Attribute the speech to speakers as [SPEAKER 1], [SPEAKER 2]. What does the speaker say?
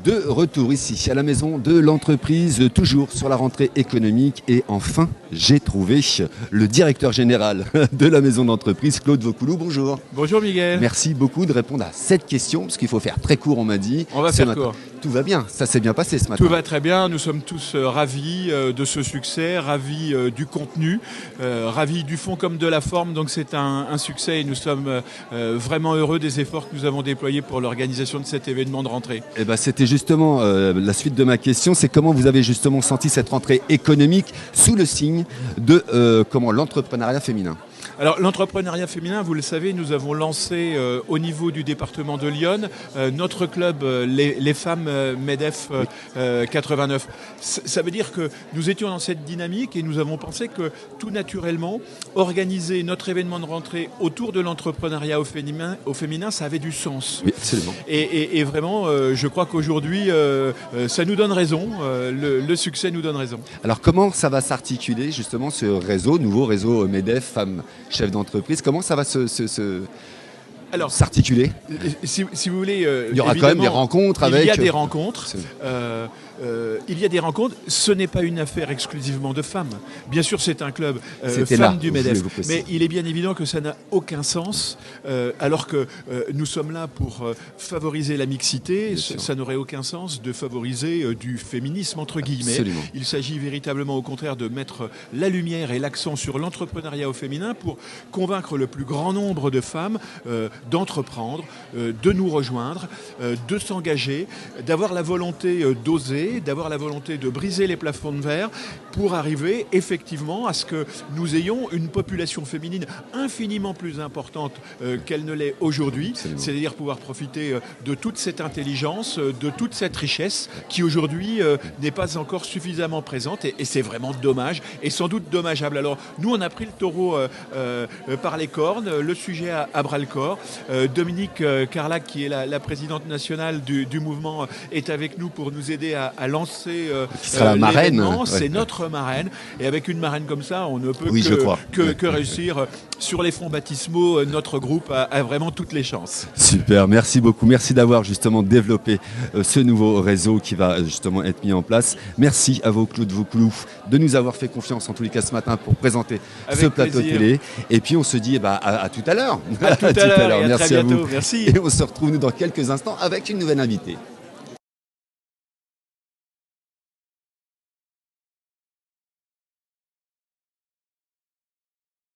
[SPEAKER 1] De retour ici à la maison de l'entreprise, toujours sur la rentrée économique. Et enfin, j'ai trouvé le directeur général de la maison d'entreprise, Claude Vaucoulou. Bonjour.
[SPEAKER 2] Bonjour Miguel.
[SPEAKER 1] Merci beaucoup de répondre à cette question, parce qu'il faut faire très court, on m'a dit.
[SPEAKER 2] On va faire court.
[SPEAKER 1] Tout va bien, ça s'est bien passé ce matin.
[SPEAKER 2] Tout va très bien, nous sommes tous ravis de ce succès, ravis du contenu, ravis du fond comme de la forme. Donc c'est un succès et nous sommes vraiment heureux des efforts que nous avons déployés pour l'organisation de cet événement de rentrée.
[SPEAKER 1] Eh ben, c'était justement la suite de ma question, c'est comment vous avez justement senti cette rentrée économique sous le signe de l'entrepreneuriat féminin.
[SPEAKER 2] Alors l'entrepreneuriat féminin, vous le savez, nous avons lancé au niveau du département de Lyon notre club les femmes MEDEF 89. Ça veut dire que nous étions dans cette dynamique et nous avons pensé que tout naturellement, organiser notre événement de rentrée autour de l'entrepreneuriat au féminin, ça avait du sens.
[SPEAKER 1] Oui, absolument.
[SPEAKER 2] Et vraiment, je crois qu'aujourd'hui, ça nous donne raison, le succès nous donne raison.
[SPEAKER 1] Alors comment ça va s'articuler justement ce réseau, nouveau réseau MEDEF femmes chef d'entreprise, comment ça va s'articuler?
[SPEAKER 2] Si vous voulez,
[SPEAKER 1] il y aura quand même des rencontres avec...
[SPEAKER 2] Il y a des rencontres. Il y a des rencontres. Ce n'est pas une affaire exclusivement de femmes. Bien sûr, c'est un club femmes du MEDEF. Mais il est bien évident que ça n'a aucun sens. Alors que nous sommes là pour favoriser la mixité. Ça n'aurait aucun sens de favoriser du féminisme, entre guillemets.
[SPEAKER 1] Absolument.
[SPEAKER 2] Il s'agit véritablement, au contraire, de mettre la lumière et l'accent sur l'entrepreneuriat au féminin pour convaincre le plus grand nombre de femmes d'entreprendre, de nous rejoindre, de s'engager, d'avoir la volonté d'oser, d'avoir la volonté de briser les plafonds de verre pour arriver effectivement à ce que nous ayons une population féminine infiniment plus importante qu'elle ne l'est aujourd'hui, c'est-à-dire pouvoir profiter de toute cette intelligence, de toute cette richesse qui aujourd'hui n'est pas encore suffisamment présente et c'est vraiment dommage et sans doute dommageable. Alors nous on a pris le taureau par les cornes, le sujet à bras-le-corps. Dominique Carlac, qui est la présidente nationale du mouvement, est avec nous pour nous aider à lancer
[SPEAKER 1] qui sera la marraine.
[SPEAKER 2] C'est notre marraine. Et avec une marraine comme ça, on ne peut que réussir. Sur les fonds baptismaux, notre groupe a vraiment toutes les chances.
[SPEAKER 1] Super, merci beaucoup. Merci d'avoir justement développé ce nouveau réseau qui va justement être mis en place. Merci à vous, Claude Vaucoulou, de nous avoir fait confiance en tous les cas ce matin pour présenter ce plateau télé. Et puis on se dit à tout à l'heure.
[SPEAKER 2] À tout à l'heure.
[SPEAKER 1] Merci
[SPEAKER 2] à très bientôt.
[SPEAKER 1] À vous.
[SPEAKER 2] Merci.
[SPEAKER 1] Et on se retrouve nous dans quelques instants avec une nouvelle invitée.